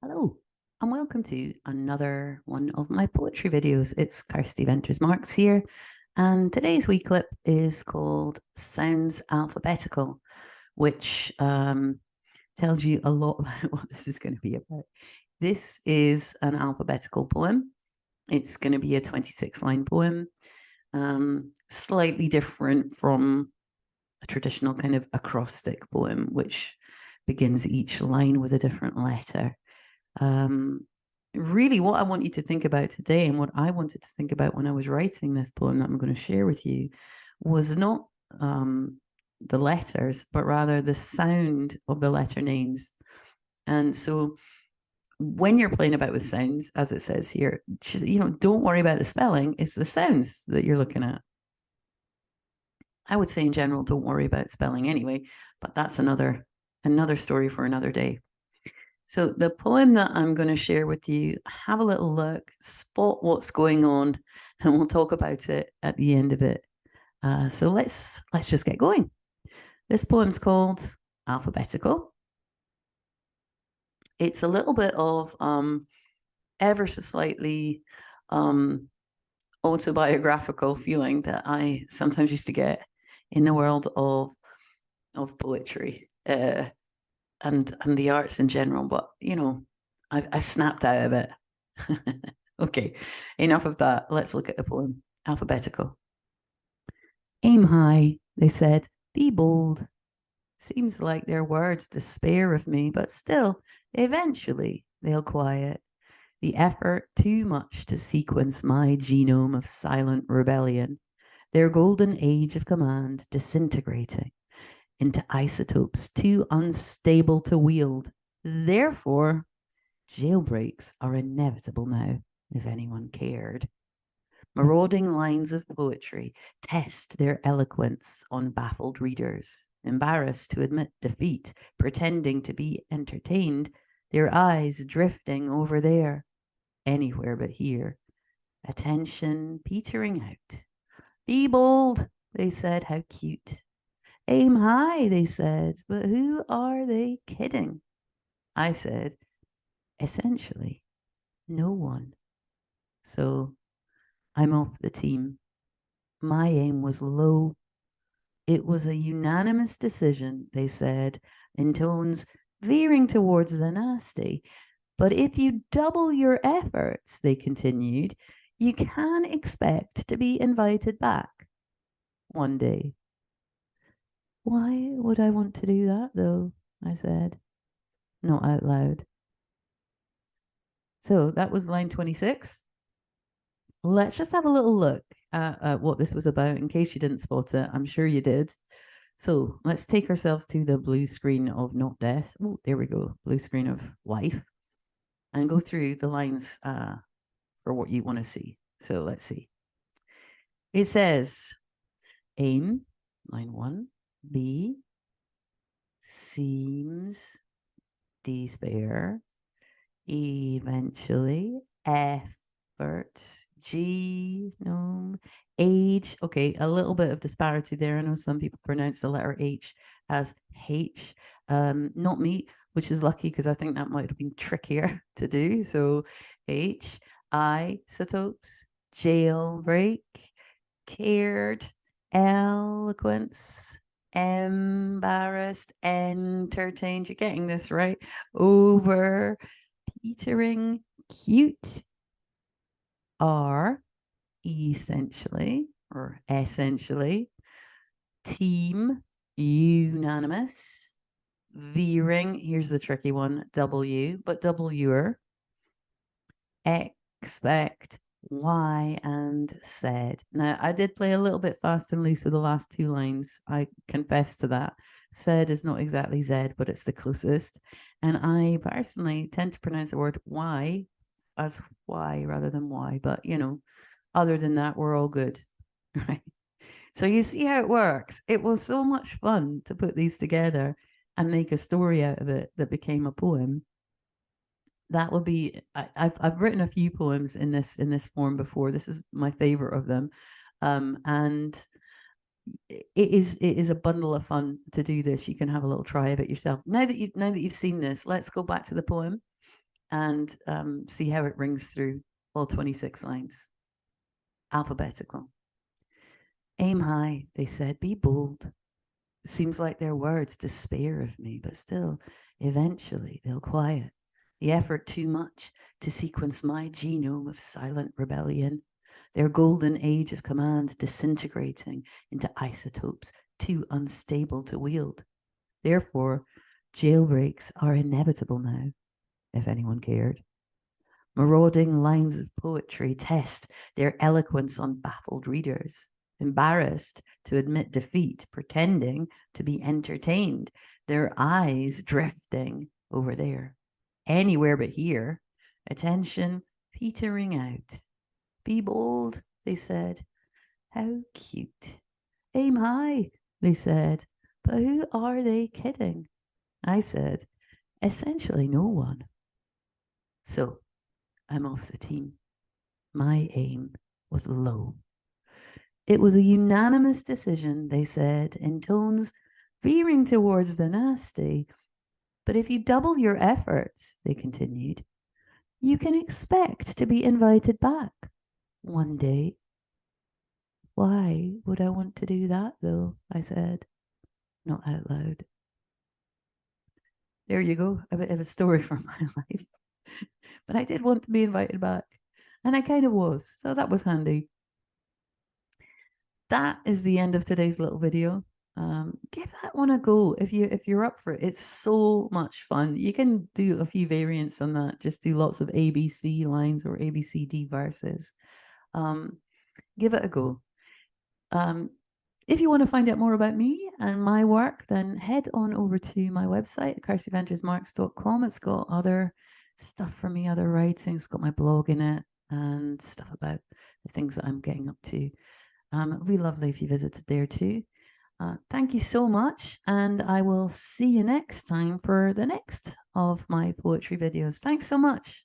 Hello, and welcome to another one of my poetry videos. It's Kirsty Venters Marks here, and today's wee clip is called Sounds Alphabetical, which tells you a lot about what this is going to be about. This is an alphabetical poem. It's going to be a 26-line poem, slightly different from a traditional kind of acrostic poem, which begins each line with a different letter. Really what I want you to think about today, and what I wanted to think about when I was writing this poem that I'm going to share with you, was not the letters, but rather the sound of the letter names. And so when you're playing about with sounds, as it says here, just, don't worry about the spelling. It's the sounds that you're looking at. I would say in general, don't worry about spelling anyway, but that's another story for another day. So the poem that I'm going to share with you, have a little look, spot what's going on, and we'll talk about it at the end of it. So let's just get going. This poem's called Alphabetical. It's a little bit of ever so slightly autobiographical feeling that I sometimes used to get in the world of poetry. And the arts in general, but I snapped out of it. Okay, enough of that. Let's look at the poem. Alphabetical. Aim high, they said, be bold. Seems like their words despair of me, but still, eventually they'll quiet. The effort too much to sequence my genome of silent rebellion, their golden age of command disintegrating into isotopes too unstable to wield. Therefore, jailbreaks are inevitable now, if anyone cared. Marauding lines of poetry test their eloquence on baffled readers, embarrassed to admit defeat, pretending to be entertained, their eyes drifting over there, anywhere but here. Attention petering out. Be bold, they said, how cute. Aim high, they said, but who are they kidding? I said, essentially, no one. So I'm off the team. My aim was low. It was a unanimous decision, they said, in tones veering towards the nasty. But if you double your efforts, they continued, you can expect to be invited back one day. Why would I want to do that, though? I said, not out loud. So that was line 26. Let's just have a little look at what this was about in case you didn't spot it. I'm sure you did. So let's take ourselves to the blue screen of not death. Oh, there we go. Blue screen of life. And go through the lines for what you want to see. So let's see. It says, aim, line 1, B, seems, despair, eventually, effort, G, no, age. Okay, a little bit of disparity there. I know some people pronounce the letter H as H. Not me, which is lucky because I think that might have been trickier to do. So H, isotopes, jailbreak, cared, eloquence, embarrassed, entertained. You're getting this right. Over, petering, cute, are, essentially, or essentially, team, unanimous, veering, here's the tricky one, W, but W'er, expect, why, and said. Now, I did play a little bit fast and loose with the last two lines. I confess to that. Said is not exactly Z, but it's the closest. And I personally tend to pronounce the word why as why rather than why. But, other than that, we're all good. Right. So you see how it works. It was so much fun to put these together and make a story out of it that became a poem. That would be I've written a few poems in this form before. This is my favorite of them. And it is a bundle of fun to do this. You can have a little try of it yourself. Now that you've seen this, let's go back to the poem and see how it rings through all 26 lines. Alphabetical. Aim high, they said, be bold. Seems like their words despair of me, but still, eventually they'll quiet. The effort too much to sequence my genome of silent rebellion, their golden age of command disintegrating into isotopes too unstable to wield. Therefore, jailbreaks are inevitable now, if anyone cared. Marauding lines of poetry test their eloquence on baffled readers, embarrassed to admit defeat, pretending to be entertained, their eyes drifting over there, anywhere but here, attention petering out. Be bold, they said. How cute. Aim high, they said. But who are they kidding? I said, essentially no one. So I'm off the team. My aim was low. It was a unanimous decision, they said, in tones veering towards the nasty. But if you double your efforts, they continued, you can expect to be invited back one day. Why would I want to do that, though? I said, not out loud. There you go, a bit of a story from my life. But I did want to be invited back, and I kind of was, so that was handy. That is the end of today's little video. Give that one a go if you're up for it. It's so much fun. You can do a few variants on that. Just do lots of ABC lines or ABCD verses. Give it a go. If you want to find out more about me and my work, then head on over to my website, kirstyventuresmarks.com. It's got other stuff from me, other writing. It's got my blog in it and stuff about the things that I'm getting up to. It'd be lovely if you visited there too. Thank you so much, and I will see you next time for the next of my poetry videos. Thanks so much.